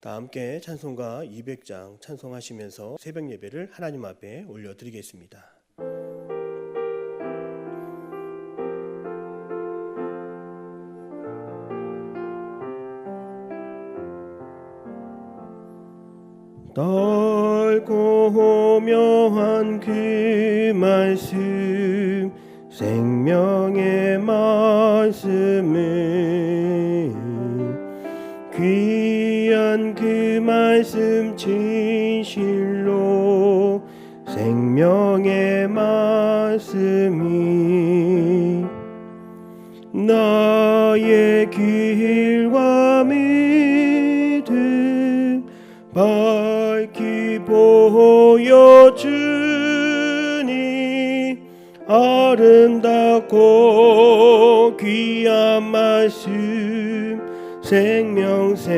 다 함께 찬송가 200장 찬송하시면서 새벽 예배를 하나님 앞에 올려드리겠습니다. 넓고 묘한 그 말씀, 생명의 말씀을, 귀한 그 말씀 진실로, 생명의 말씀이 나의 길과 믿음 밝히 보여주니, 아름답고 귀한 말씀 생명샘이로다.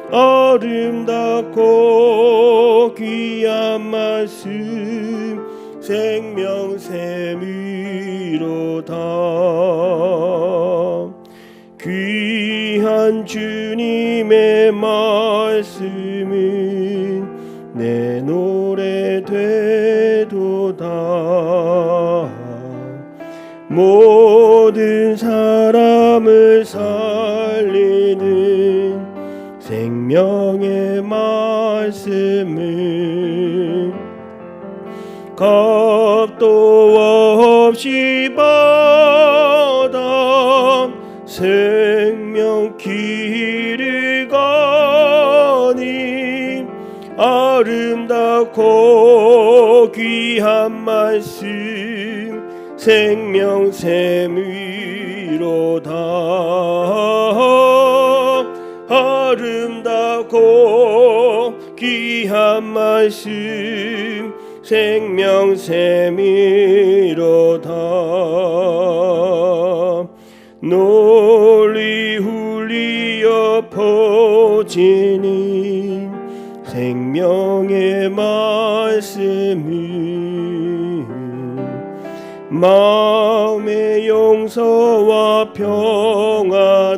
아름답고 귀한 말씀 생명샘이로다. 귀한 주님의 말씀은 내 노래 되도다. 모든 사람을 살리는 생명의 말씀을 값도 없이 받아 생명 길을 가니, 아름답고 귀한 말씀 생명샘이로다. 아름답고 귀한 말씀 생명샘이로다. 널리 울리어 퍼지는 생명의 말씀이 마음의 용서와 평안을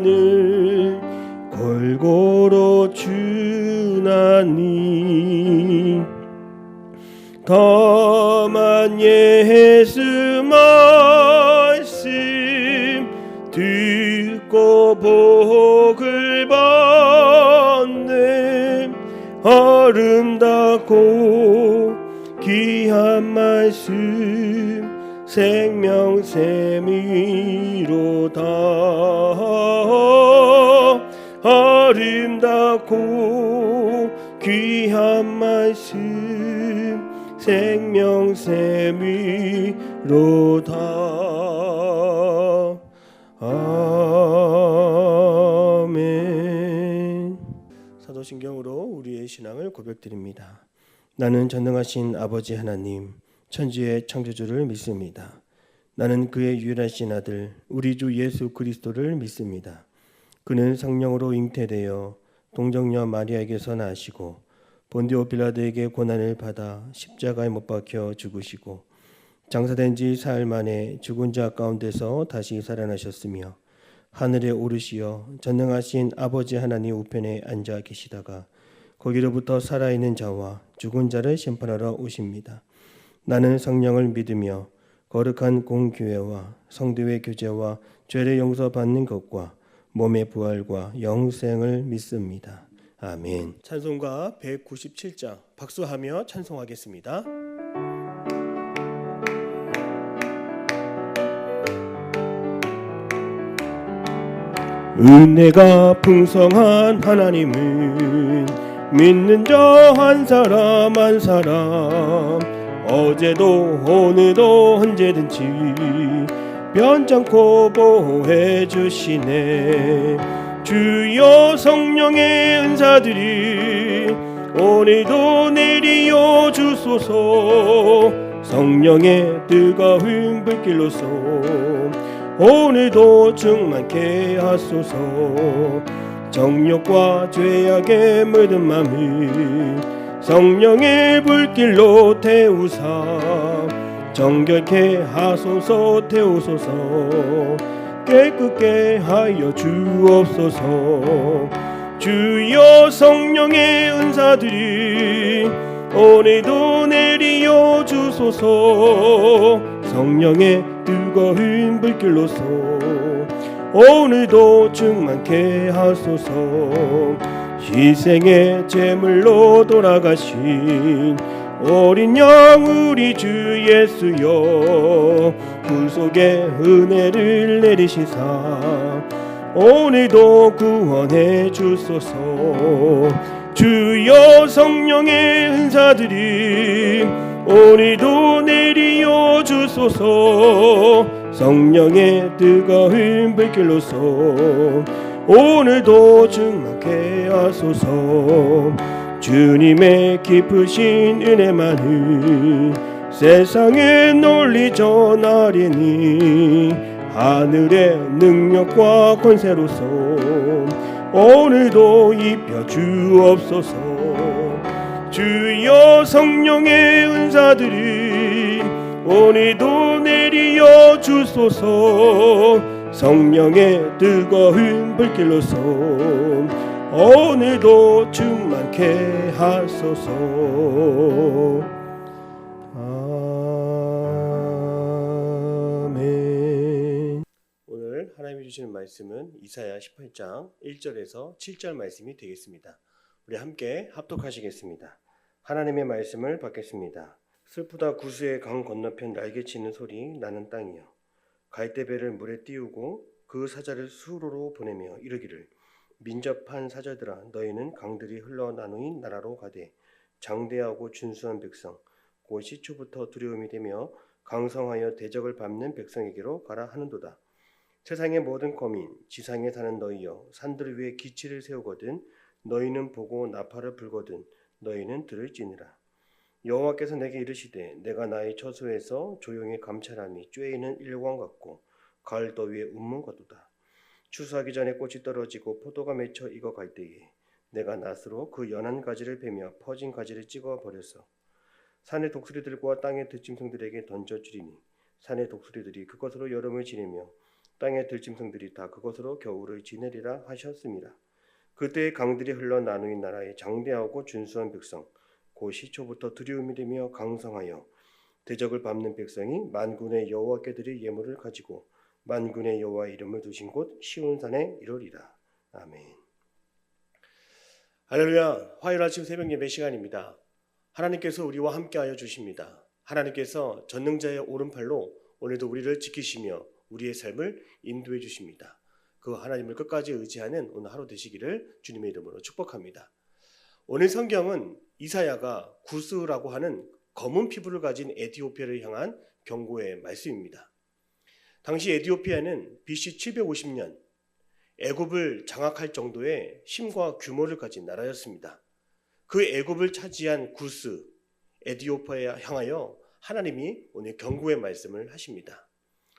골고루 주나니, 다만 예수 말씀 듣고 복을 받네. 아름답고 귀한 말씀 생명샘이로다. 아름답고 귀한 말씀 생명샘이로다. 아멘. 사도신경으로 우리의 신앙을 고백드립니다. 나는 전능하신 아버지 하나님, 천지의 창조주를 믿습니다. 나는 그의 유일하신 아들 우리 주 예수 그리스도를 믿습니다. 그는 성령으로 잉태되어 동정녀 마리아에게서 나시고 본디오 빌라도에게 고난을 받아 십자가에 못 박혀 죽으시고 장사된 지 사흘 만에 죽은 자 가운데서 다시 살아나셨으며 하늘에 오르시어 전능하신 아버지 하나님 우편에 앉아 계시다가 거기로부터 살아있는 자와 죽은 자를 심판하러 오십니다. 나는 성령을 믿으며 거룩한 공교회와 성도의 교제와 죄를 용서받는 것과 몸의 부활과 영생을 믿습니다. 아멘. 찬송가 197장 박수하며 찬송하겠습니다. 은혜가 풍성한 하나님은 믿는 자 한 사람 한 사람, 어제도 오늘도 언제든지 변찮고 보호해 주시네. 주여 성령의 은사들이 오늘도 내리어 주소서. 성령의 뜨거운 불길로서 오늘도 충만케 하소서. 정욕과 죄악에 물든 맘을 성령의 불길로 태우사 정결케 하소서. 태우소서. 깨끗게 하여 주옵소서. 주여 성령의 은사들이 오늘도 내리어 주소서. 성령의 뜨거운 불길로서 오늘도 충만케 하소서. 희생의 제물로 돌아가신 어린 양 우리 주 예수여, 구속의 은혜를 내리시사 오늘도 구원해 주소서. 주여 성령의 은사들이 오늘도 내리어 주소서. 성령의 뜨거운 불길로서 오늘도 충만케 하소서. 주님의 깊으신 은혜만을 세상에 널리 전하리니 하늘의 능력과 권세로서 오늘도 입혀 주옵소서. 주여 성령의 은사들이 오늘도 내리어 주소서. 성령의 뜨거운 불길로서 오늘도 충만케 하소서. 아멘. 오늘 하나님이 주시는 말씀은 이사야 18장 1절에서 7절 말씀이 되겠습니다. 우리 함께 합독하시겠습니다. 하나님의 말씀을 받겠습니다. 슬프다 구스의 강 건너편 날개치는 소리 나는 땅이여, 갈대배를 물에 띄우고 그 사자를 수로로 보내며 이르기를, 민접한 사자들아 너희는 강들이 흘러 나누인 나라로 가되 장대하고 준수한 백성 곧 시초부터 두려움이 되며 강성하여 대적을 밟는 백성에게로 가라 하는도다. 세상의 모든 거민 지상에 사는 너희여, 산들 위에 기치를 세우거든 너희는 보고 나팔을 불거든 너희는 들을지니라. 여호와께서 내게 이르시되 내가 나의 처소에서 조용히 감찰함이 쬐이는 일광 같고 가을 더위에 웃문 같도다. 추수하기 전에 꽃이 떨어지고 포도가 맺혀 익어갈 때에 내가 낫으로 그 연한 가지를 베며 퍼진 가지를 찍어 버려서 산의 독수리들과 땅의 들짐승들에게 던져주리니 산의 독수리들이 그것으로 여름을 지내며 땅의 들짐승들이 다 그것으로 겨울을 지내리라 하셨습니다. 그때의 강들이 흘러 나누인 나라에 장대하고 준수한 백성 곧 시초부터 두려움이 되며 강성하여 대적을 밟는 백성이 만군의 여호와께 드릴 예물을 가지고 만군의 여호와 이름을 두신 곳 시온산에 이르리라. 아멘. 할렐루야. 화요일 아침 새벽 예배 시간입니다. 하나님께서 우리와 함께하여 주십니다. 하나님께서 전능자의 오른팔로 오늘도 우리를 지키시며 우리의 삶을 인도해 주십니다. 그 하나님을 끝까지 의지하는 오늘 하루 되시기를 주님의 이름으로 축복합니다. 오늘 성경은 이사야가 구스라고 하는 검은 피부를 가진 에티오피아를 향한 경고의 말씀입니다. 당시 에티오피아는 BC 750년 애굽을 장악할 정도의 힘과 규모를 가진 나라였습니다. 그 애굽을 차지한 구스, 에티오피아에 향하여 하나님이 오늘 경고의 말씀을 하십니다.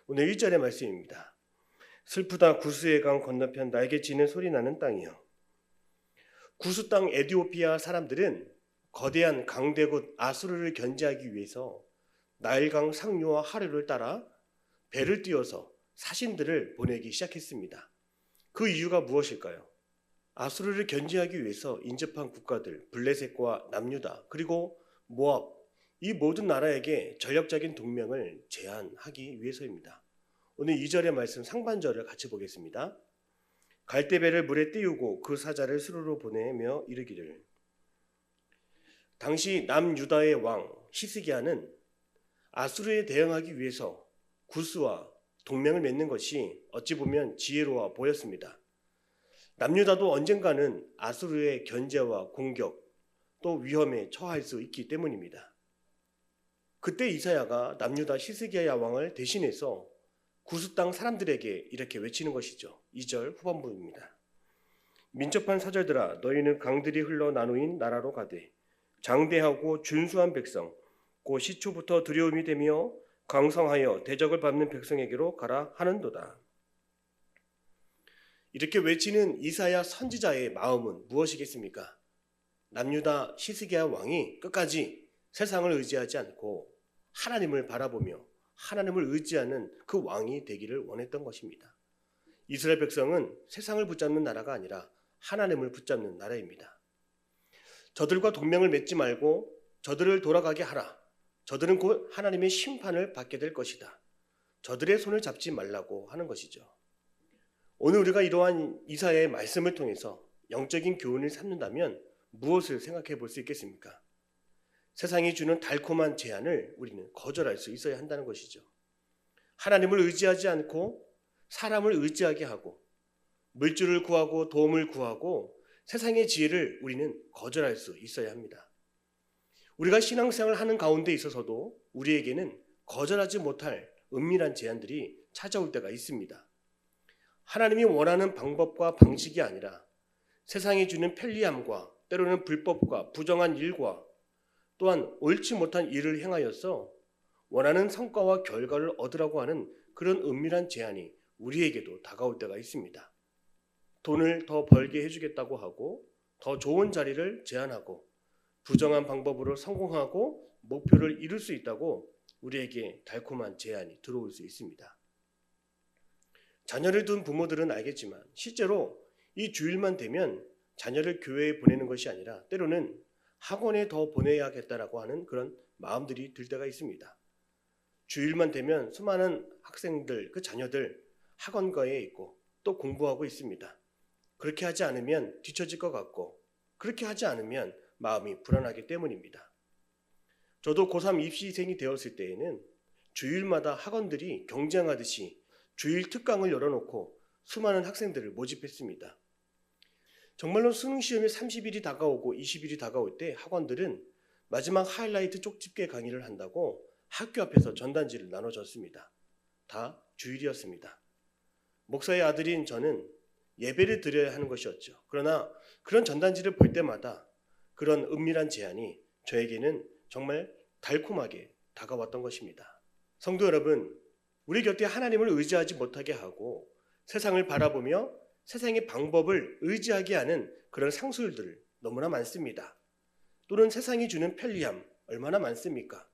오늘 1절의 말씀입니다. 슬프다 구스의 강 건너편 날개치는 소리 나는 땅이여. 구스 땅 에티오피아 사람들은 거대한 강대국 아수르를 견제하기 위해서 나일강 상류와 하류를 따라 배를 띄워서 사신들을 보내기 시작했습니다. 그 이유가 무엇일까요? 아수르를 견제하기 위해서 인접한 국가들 블레셋과 남유다 그리고 모압, 이 모든 나라에게 전력적인 동맹을 제한하기 위해서입니다. 오늘 2절의 말씀 상반절을 같이 보겠습니다. 갈대배를 물에 띄우고 그 사자를 수로로 보내며 이르기를. 당시 남유다의 왕 히스기야는 아수르에 대응하기 위해서 구스와 동맹을 맺는 것이 어찌 보면 지혜로워 보였습니다. 남유다도 언젠가는 아수르의 견제와 공격 또 위험에 처할 수 있기 때문입니다. 그때 이사야가 남유다 히스기야 왕을 대신해서 구스 땅 사람들에게 이렇게 외치는 것이죠. 2절 후반부입니다. 민첩한 사절들아 너희는 강들이 흘러 나누인 나라로 가되 장대하고 준수한 백성 곧 시초부터 두려움이 되며 강성하여 대적을 밟는 백성에게로 가라 하는도다. 이렇게 외치는 이사야 선지자의 마음은 무엇이겠습니까? 남유다 히스기야 왕이 끝까지 세상을 의지하지 않고 하나님을 바라보며 하나님을 의지하는 그 왕이 되기를 원했던 것입니다. 이스라엘 백성은 세상을 붙잡는 나라가 아니라 하나님을 붙잡는 나라입니다. 저들과 동맹을 맺지 말고 저들을 돌아가게 하라. 저들은 곧 하나님의 심판을 받게 될 것이다. 저들의 손을 잡지 말라고 하는 것이죠. 오늘 우리가 이러한 이사야의 말씀을 통해서 영적인 교훈을 삼는다면 무엇을 생각해 볼 수 있겠습니까? 세상이 주는 달콤한 제안을 우리는 거절할 수 있어야 한다는 것이죠. 하나님을 의지하지 않고 사람을 의지하게 하고 물질을 구하고 도움을 구하고 세상의 지혜를 우리는 거절할 수 있어야 합니다. 우리가 신앙생활을 하는 가운데 있어서도 우리에게는 거절하지 못할 은밀한 제안들이 찾아올 때가 있습니다. 하나님이 원하는 방법과 방식이 아니라 세상이 주는 편리함과 때로는 불법과 부정한 일과 또한 옳지 못한 일을 행하여서 원하는 성과와 결과를 얻으라고 하는 그런 은밀한 제안이 우리에게도 다가올 때가 있습니다. 돈을 더 벌게 해주겠다고 하고 더 좋은 자리를 제안하고 부정한 방법으로 성공하고 목표를 이룰 수 있다고 우리에게 달콤한 제안이 들어올 수 있습니다. 자녀를 둔 부모들은 알겠지만 실제로 이 주일만 되면 자녀를 교회에 보내는 것이 아니라 때로는 학원에 더 보내야겠다라고 하는 그런 마음들이 들 때가 있습니다. 주일만 되면 수많은 학생들, 그 자녀들 학원가에 있고 또 공부하고 있습니다. 그렇게 하지 않으면 뒤처질 것 같고 그렇게 하지 않으면 마음이 불안하기 때문입니다. 저도 고3 입시생이 되었을 때에는 주일마다 학원들이 경쟁하듯이 주일 특강을 열어놓고 수많은 학생들을 모집했습니다. 정말로 수능시험이 30일이 다가오고 20일이 다가올 때 학원들은 마지막 하이라이트 쪽집게 강의를 한다고 학교 앞에서 전단지를 나눠줬습니다. 다 주일이었습니다. 목사의 아들인 저는 예배를 드려야 하는 것이었죠. 그러나 그런 전단지를 볼 때마다 그런 은밀한 제안이 저에게는 정말 달콤하게 다가왔던 것입니다. 성도 여러분, 우리 곁에 하나님을 의지하지 못하게 하고 세상을 바라보며 세상의 방법을 의지하게 하는 그런 상술들 너무나 많습니다. 또는 세상이 주는 편리함 얼마나 많습니까?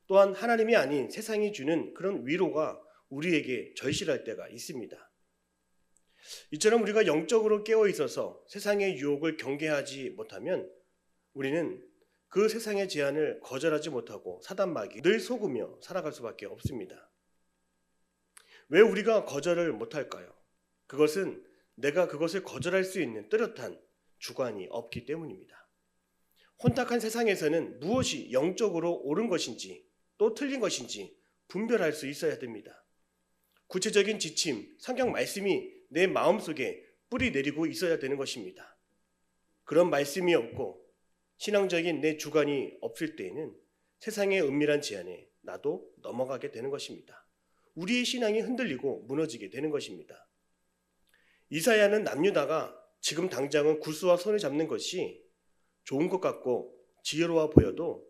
또한 하나님이 아닌 세상이 주는 그런 위로가 우리에게 절실할 때가 있습니다. 이처럼 우리가 영적으로 깨어 있어서 세상의 유혹을 경계하지 못하면 우리는 그 세상의 제안을 거절하지 못하고 사단마귀 늘 속으며 살아갈 수밖에 없습니다. 왜 우리가 거절을 못할까요? 그것은 내가 그것을 거절할 수 있는 뚜렷한 주관이 없기 때문입니다. 혼탁한 세상에서는 무엇이 영적으로 옳은 것인지 또 틀린 것인지 분별할 수 있어야 됩니다. 구체적인 지침, 성경 말씀이 내 마음속에 뿌리 내리고 있어야 되는 것입니다. 그런 말씀이 없고 신앙적인 내 주관이 없을 때에는 세상의 은밀한 제안에 나도 넘어가게 되는 것입니다. 우리의 신앙이 흔들리고 무너지게 되는 것입니다. 이사야는 남유다가 지금 당장은 구스와 손을 잡는 것이 좋은 것 같고 지혜로워 보여도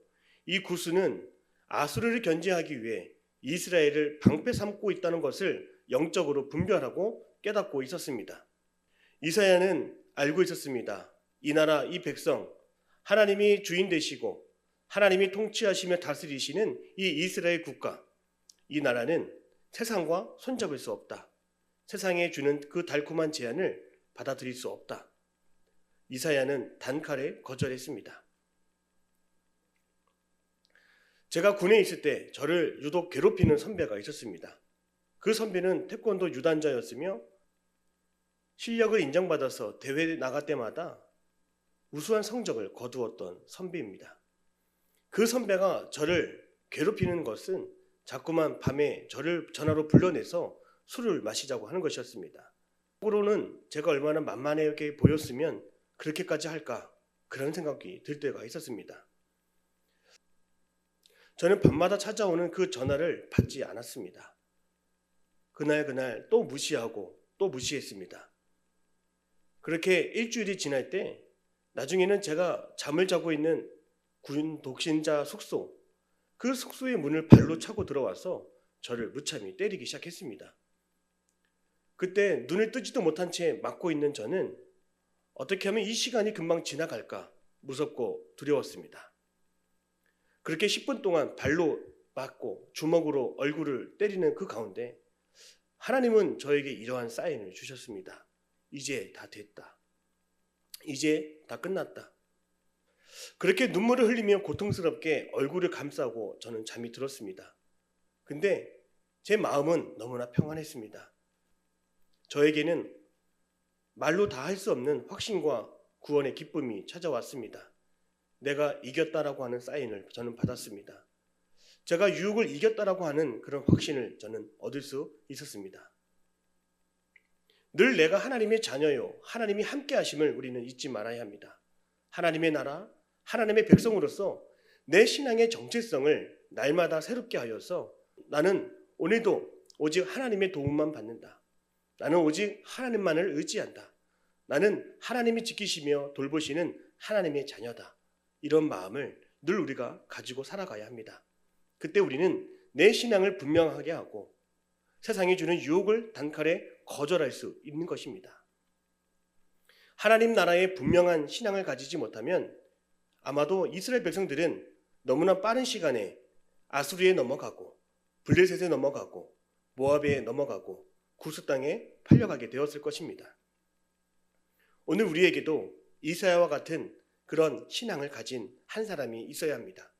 이 구스는 아수르를 견제하기 위해 이스라엘을 방패 삼고 있다는 것을 영적으로 분별하고 깨닫고 있었습니다. 이사야는 알고 있었습니다. 이 나라, 이 백성, 하나님이 주인 되시고 하나님이 통치하시며 다스리시는 이 이스라엘 국가, 이 나라는 세상과 손잡을 수 없다. 세상에 주는 그 달콤한 제안을 받아들일 수 없다. 이사야는 단칼에 거절했습니다. 제가 군에 있을 때 저를 유독 괴롭히는 선배가 있었습니다. 그 선배는 태권도 유단자였으며 실력을 인정받아서 대회에 나갈 때마다 우수한 성적을 거두었던 선배입니다. 그 선배가 저를 괴롭히는 것은 자꾸만 밤에 저를 전화로 불러내서 술을 마시자고 하는 것이었습니다. 속으로는 제가 얼마나 만만하게 보였으면 그렇게까지 할까 그런 생각이 들 때가 있었습니다. 저는 밤마다 찾아오는 그 전화를 받지 않았습니다. 그날 또 무시하고 또 무시했습니다. 그렇게 일주일이 지날 때 나중에는 제가 잠을 자고 있는 군 독신자 숙소, 그 숙소의 문을 발로 차고 들어와서 저를 무참히 때리기 시작했습니다. 그때 눈을 뜨지도 못한 채 맞고 있는 저는 어떻게 하면 이 시간이 금방 지나갈까 무섭고 두려웠습니다. 그렇게 10분 동안 발로 맞고 주먹으로 얼굴을 때리는 그 가운데 하나님은 저에게 이러한 사인을 주셨습니다. 이제 다 됐다. 이제 다 끝났다. 그렇게 눈물을 흘리며 고통스럽게 얼굴을 감싸고 저는 잠이 들었습니다. 근데 제 마음은 너무나 평안했습니다. 저에게는 말로 다 할 수 없는 확신과 구원의 기쁨이 찾아왔습니다. 내가 이겼다라고 하는 사인을 저는 받았습니다. 제가 유혹을 이겼다라고 하는 그런 확신을 저는 얻을 수 있었습니다. 늘 내가 하나님의 자녀요, 하나님이 함께 하심을 우리는 잊지 말아야 합니다. 하나님의 나라, 하나님의 백성으로서 내 신앙의 정체성을 날마다 새롭게 하여서 나는 오늘도 오직 하나님의 도움만 받는다. 나는 오직 하나님만을 의지한다. 나는 하나님이 지키시며 돌보시는 하나님의 자녀다. 이런 마음을 늘 우리가 가지고 살아가야 합니다. 그때 우리는 내 신앙을 분명하게 하고 세상이 주는 유혹을 단칼에 거절할 수 있는 것입니다. 하나님 나라의 분명한 신앙을 가지지 못하면 아마도 이스라엘 백성들은 너무나 빠른 시간에 아수르에 넘어가고 블레셋에 넘어가고 모압에 넘어가고 구스 땅에 팔려가게 되었을 것입니다. 오늘 우리에게도 이사야와 같은 그런 신앙을 가진 한 사람이 있어야 합니다.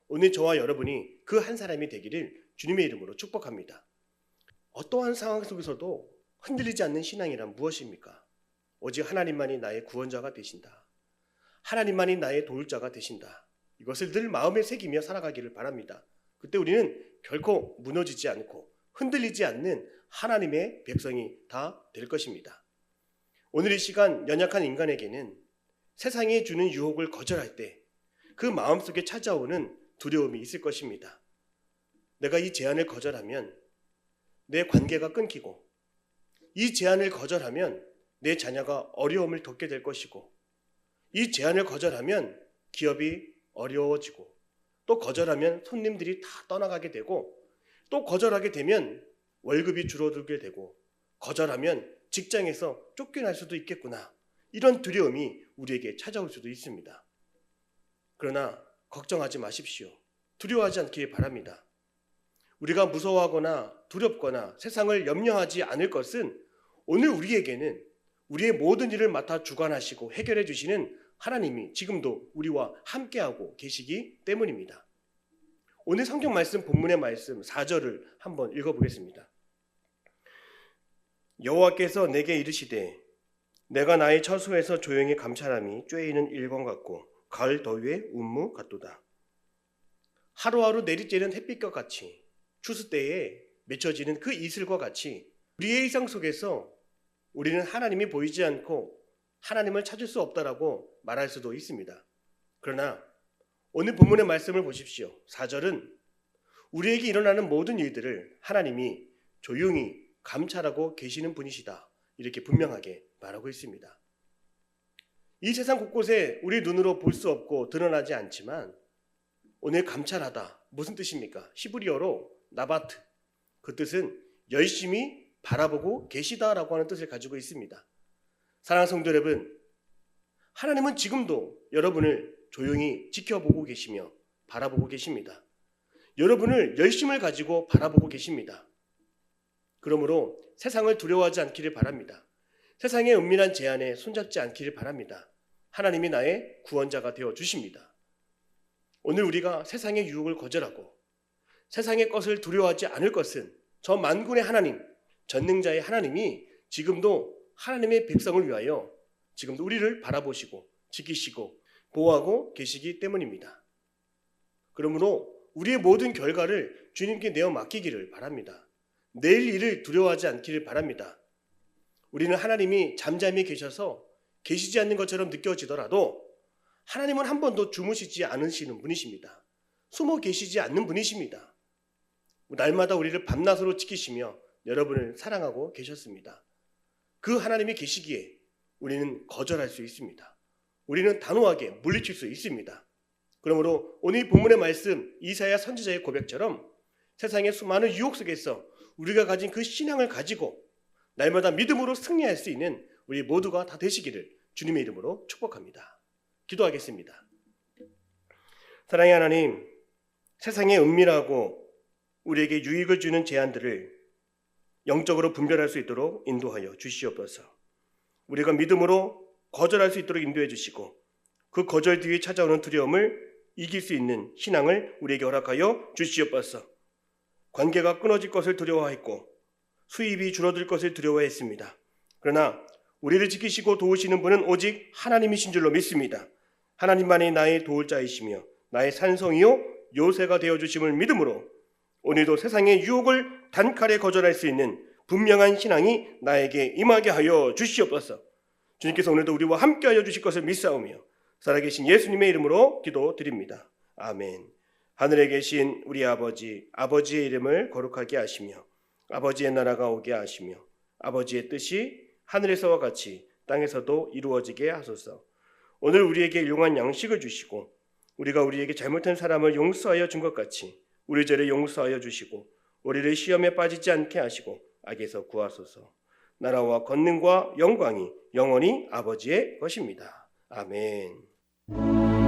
오늘 저와 여러분이 그 한 사람이 되기를 주님의 이름으로 축복합니다. 어떠한 상황 속에서도 흔들리지 않는 신앙이란 무엇입니까? 오직 하나님만이 나의 구원자가 되신다. 하나님만이 나의 도울자가 되신다. 이것을 늘 마음에 새기며 살아가기를 바랍니다. 그때 우리는 결코 무너지지 않고 흔들리지 않는 하나님의 백성이 다 될 것입니다. 오늘 이 시간 연약한 인간에게는 세상이 주는 유혹을 거절할 때 그 마음속에 찾아오는 두려움이 있을 것입니다. 내가 이 제안을 거절하면 내 관계가 끊기고 이 제안을 거절하면 내 자녀가 어려움을 겪게 될 것이고 이 제안을 거절하면 기업이 어려워지고 또 거절하면 손님들이 다 떠나가게 되고 또 거절하게 되면 월급이 줄어들게 되고 거절하면 직장에서 쫓겨날 수도 있겠구나. 이런 두려움이 우리에게 찾아올 수도 있습니다. 그러나 걱정하지 마십시오. 두려워하지 않기를 바랍니다. 우리가 무서워하거나 두렵거나 세상을 염려하지 않을 것은 오늘 우리에게는 우리의 모든 일을 맡아 주관하시고 해결해 주시는 하나님이 지금도 우리와 함께하고 계시기 때문입니다. 오늘 성경 말씀 본문의 말씀 4절을 한번 읽어보겠습니다. 여호와께서 내게 이르시되 내가 나의 처소에서 조용히 감찰함이 쬐이는 일광 같고 가을 더위의 운무 같도다. 하루하루 내리쬐는 햇빛과 같이 추수 때에 맺혀지는 그 이슬과 같이 우리의 일상 속에서 우리는 하나님이 보이지 않고 하나님을 찾을 수 없다라고 말할 수도 있습니다. 그러나 오늘 본문의 말씀을 보십시오. 4절은 우리에게 일어나는 모든 일들을 하나님이 조용히 감찰하고 계시는 분이시다. 이렇게 분명하게 말하고 있습니다. 이 세상 곳곳에 우리 눈으로 볼 수 없고 드러나지 않지만 오늘 감찰하다 무슨 뜻입니까? 히브리어로 나바트, 그 뜻은 열심히 바라보고 계시다라고 하는 뜻을 가지고 있습니다. 사랑하는 성도 여러분, 하나님은 지금도 여러분을 조용히 지켜보고 계시며 바라보고 계십니다. 여러분을 열심을 가지고 바라보고 계십니다. 그러므로 세상을 두려워하지 않기를 바랍니다. 세상의 은밀한 제안에 손잡지 않기를 바랍니다. 하나님이 나의 구원자가 되어 주십니다. 오늘 우리가 세상의 유혹을 거절하고 세상의 것을 두려워하지 않을 것은 저 만군의 하나님, 전능자의 하나님이 지금도 하나님의 백성을 위하여 지금도 우리를 바라보시고 지키시고 보호하고 계시기 때문입니다. 그러므로 우리의 모든 결과를 주님께 내어 맡기기를 바랍니다. 내일 일을 두려워하지 않기를 바랍니다. 우리는 하나님이 잠잠히 계셔서 계시지 않는 것처럼 느껴지더라도 하나님은 한 번도 주무시지 않으시는 분이십니다. 숨어 계시지 않는 분이십니다. 날마다 우리를 밤낮으로 지키시며 여러분을 사랑하고 계셨습니다. 그 하나님이 계시기에 우리는 거절할 수 있습니다. 우리는 단호하게 물리칠 수 있습니다. 그러므로 오늘 본문의 말씀 이사야 선지자의 고백처럼 세상의 수많은 유혹 속에서 우리가 가진 그 신앙을 가지고 날마다 믿음으로 승리할 수 있는 우리 모두가 다 되시기를 주님의 이름으로 축복합니다. 기도하겠습니다. 사랑의 하나님, 세상의 은밀하고 우리에게 유익을 주는 제안들을 영적으로 분별할 수 있도록 인도하여 주시옵소서. 우리가 믿음으로 거절할 수 있도록 인도해 주시고 그 거절 뒤에 찾아오는 두려움을 이길 수 있는 신앙을 우리에게 허락하여 주시옵소서. 관계가 끊어질 것을 두려워했고 수입이 줄어들 것을 두려워했습니다. 그러나 우리를 지키시고 도우시는 분은 오직 하나님이신 줄로 믿습니다. 하나님만이 나의 도울 자이시며 나의 산성이요 요새가 되어주심을 믿음으로 오늘도 세상의 유혹을 단칼에 거절할 수 있는 분명한 신앙이 나에게 임하게 하여 주시옵소서. 주님께서 오늘도 우리와 함께하여 주실 것을 믿사오며 살아계신 예수님의 이름으로 기도드립니다. 아멘. 하늘에 계신 우리 아버지, 아버지의 이름을 거룩하게 하시며 아버지의 나라가 오게 하시며 아버지의 뜻이 하늘에서와 같이 땅에서도 이루어지게 하소서. 오늘 우리에게 일용할 양식을 주시고 우리가 우리에게 잘못한 사람을 용서하여 준 것 같이 우리 죄를 용서하여 주시고 우리를 시험에 빠지지 않게 하시고 악에서 구하소서. 나라와 권능과 영광이 영원히 아버지의 것입니다. 아멘.